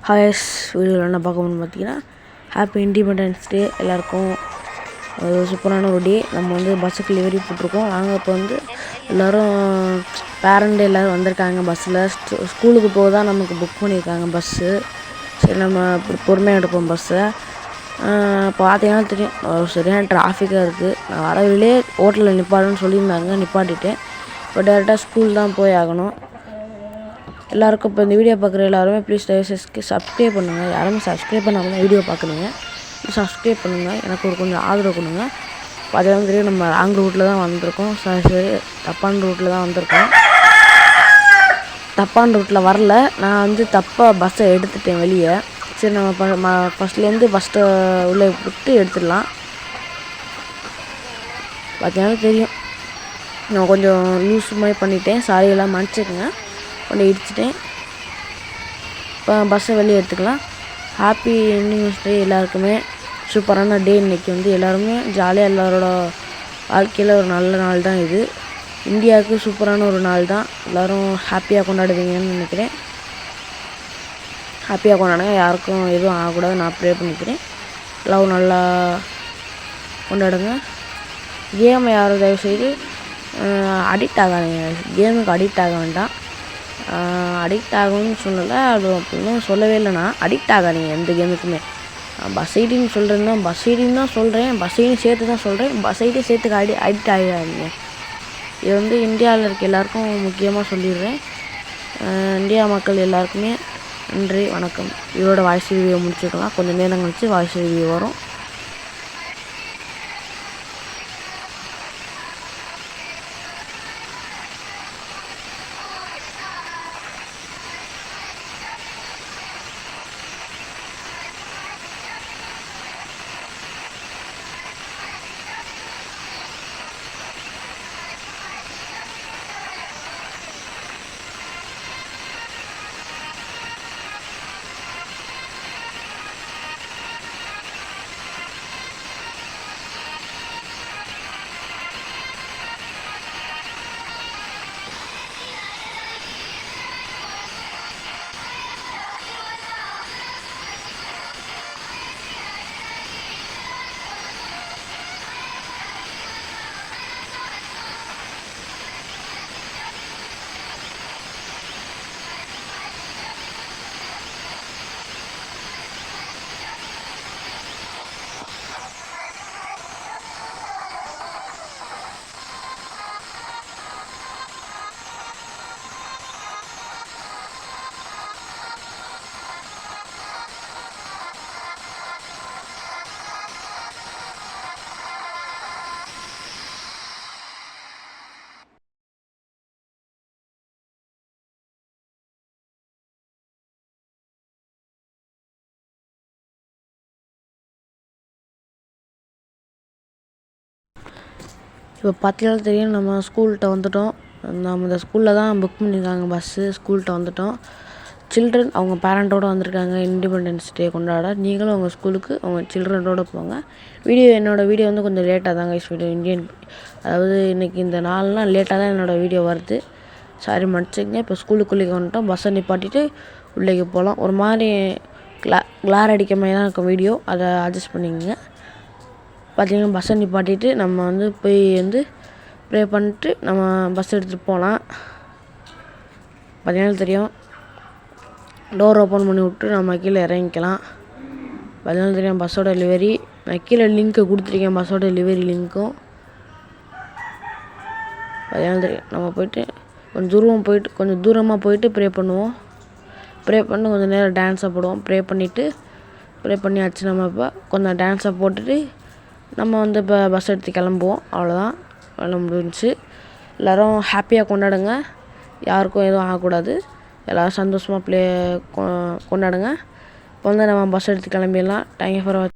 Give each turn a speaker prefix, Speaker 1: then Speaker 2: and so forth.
Speaker 1: ஹாய்ஸ் வீடியோவில் என்ன பார்க்க முடியும்னு பார்த்தீங்கன்னா, ஹாப்பி இண்டிபெண்டன்ஸ் டே எல்லாருக்கும். ஒரு சூப்பரான ஒரு டே. நம்ம வந்து பஸ்ஸுக்கு லிவரி போட்டிருக்கோம். நாங்கள் இப்போ வந்து எல்லோரும் பேரண்ட் எல்லோரும் வந்திருக்காங்க பஸ்ஸில். ஸ்கூலுக்கு போக தான் நமக்கு புக் பண்ணியிருக்காங்க பஸ்ஸு. சரி, நம்ம பொறுமையாக எடுப்போம் பஸ்ஸை. பார்த்தீங்கன்னா தெரியும், சரியான டிராஃபிக்காக இருக்குது. நான் வர வழியிலே ஹோட்டலில் நிப்பாட்டுன்னு சொல்லியிருந்தாங்க, நிப்பாட்டிட்டேன். இப்போ டேரெக்டாக ஸ்கூல் தான் போய் ஆகணும். எல்லாருக்கும் இப்போ இந்த வீடியோ பார்க்குற எல்லாருமே ப்ளீஸ் தயவுசெய்து சப்ஸ்கிரைப் பண்ணுங்கள். யாருமே சப்ஸ்கிரைப் பண்ணாமல் வீடியோ பார்க்குறீங்க, சப்ஸ்கிரைப் பண்ணுங்கள். எனக்கு ஒரு கொஞ்சம் ஆதரவு கொடுங்க. பார்த்தீங்கன்னா தெரியும், நம்ம ராங் ரூட்டில் தான் வந்திருக்கோம். சரி, தப்பான ரூட்டில் தான் வந்திருக்கோம். தப்பான ரூட்டில் வரல, நான் வந்து தப்பாக பஸ்ஸை எடுத்துட்டேன் வெளியே. சரி, நம்ம ஃபஸ்ட்லேருந்து பஸ்ஸை உள்ளே விட்டு எடுத்துடலாம். பார்த்தீங்கன்னா தெரியும், நான் கொஞ்சம் லூஸ் மாதிரி பண்ணிட்டேன். சாரி, எல்லாம் மன்னிச்சுக்கோங்க. கொஞ்சம் இடிச்சிட்டேன். இப்போ பஸ்ஸை வெளியே எடுத்துக்கலாம். ஹாப்பி இண்டிபெண்டன்ஸ் டே எல்லாருக்குமே. சூப்பரான டே இன்றைக்கி. வந்து எல்லோருமே ஜாலியாக எல்லாரோட வாழ்க்கையில் ஒரு நல்ல நாள் தான் இது. இந்தியாவுக்கு சூப்பரான ஒரு நாள் தான். எல்லோரும் ஹாப்பியாக கொண்டாடுவீங்கன்னு நினைக்கிறேன். ஹாப்பியாக கொண்டாடுங்க. யாருக்கும் எதுவும் ஆகக்கூடாது நான் ப்ரே பண்ணிக்கிறேன். எல்லோரும் நல்லா கொண்டாடுங்க. கேமை யாரும் தயவுசெய்து அடிக்ட் ஆகாதீங்க. கேமுக்கு அடிக்ட் ஆக வேண்டாம். அடிக்ட் ஆகணும்னு சொல்லலை, அது அப்படின்னும் சொல்லவே இல்லைண்ணா. அடிக்ட் ஆகாதீங்க எந்த கேமுக்குமே. பஸ் ஐடின்னு சொல்கிறேன்னா பஸ் ஐடின்னு தான் சொல்கிறேன், பஸ் ஐடியும் சேர்த்து தான் சொல்கிறேன். பஸ் ஐடியும் சேர்த்துக்கு அடிக்ட் ஆகிடாதீங்க. இது வந்து இந்தியாவில் இருக்க எல்லாருக்கும் முக்கியமாக சொல்லிடுறேன். இந்தியா மக்கள் எல்லாருக்குமே நன்றி, வணக்கம். இதோட வாய்ஸ் ரிவ்யூ முடிச்சுக்கலாம். கொஞ்சம் நேரம் கழிச்சு வாய்ஸ் ரிவ்யூ வரும். இப்போ பார்த்தீங்கன்னா தெரியும், நம்ம ஸ்கூல்கிட்ட வந்துவிட்டோம். நம்ம இந்த ஸ்கூலில் தான் புக் பண்ணியிருக்காங்க பஸ்ஸு. ஸ்கூல்கிட்ட வந்துவிட்டோம். சில்ட்ரன் அவங்க பேரண்ட்டோடு வந்திருக்காங்க இண்டிபெண்டன்ஸ் டே கொண்டாட. நீங்களும் உங்கள் ஸ்கூலுக்கு அவங்க சில்ட்ரனோடு போங்க. என்னோடய வீடியோ வந்து கொஞ்சம் லேட்டாக தாங்க வீடியோ அதாவது இன்றைக்கி இந்த நாள்லாம் லேட்டாக தான் என்னோடய வீடியோ வருது. சாரி, மன்னிச்சுங்க. இப்போ ஸ்கூலுக்குள்ளே வந்துட்டோம். பஸ்ஸை நிப்பாட்டிட்டு உள்ளேக்கு போகலாம். ஒரு மாதிரி கிளார் அடிக்க மாதிரி தான் இருக்கும் வீடியோ, அதை அட்ஜஸ்ட் பண்ணிக்கோங்க. பார்த்திங்கன்னா பஸ்ஸை நிப்பாட்டிட்டு நம்ம வந்து போய் வந்து ப்ரே பண்ணிட்டு நம்ம பஸ் எடுத்துகிட்டு போகலாம். பார்த்திங்கன்னா தெரியும், டோர் ஓப்பன் பண்ணி விட்டு நம்ம கீழே இறங்கிக்கலாம். பார்த்திங்கன்னா தெரியும் பஸ்ஸோட டெலிவரி. நான் கீழே லிங்க்கு கொடுத்துருக்கேன், பஸ்ஸோட டெலிவரி லிங்க்கும். பார்த்திங்கன்னா தெரியும், நம்ம போய்ட்டு கொஞ்சம் தூரமாக போயிட்டு ப்ரே பண்ணுவோம். ப்ரே பண்ணி கொஞ்சம் நேரம் டான்ஸை போடுவோம். ப்ரே பண்ணியாச்சு. நம்ம இப்போ கொஞ்சம் டான்ஸை போட்டுட்டு நம்ம வந்து இப்போ பஸ் எடுத்து கிளம்புவோம். அவ்வளோதான், வேலை முடிஞ்சிச்சு. எல்லோரும் ஹாப்பியாக கொண்டாடுங்க. யாருக்கும் எதுவும் ஆகக்கூடாது. எல்லோரும் சந்தோஷமாக கொண்டாடுங்க. இப்போ வந்து நம்ம பஸ் எடுத்து கிளம்பிடலாம். தேங்க்யூ ஃபார் வாட்சிங்.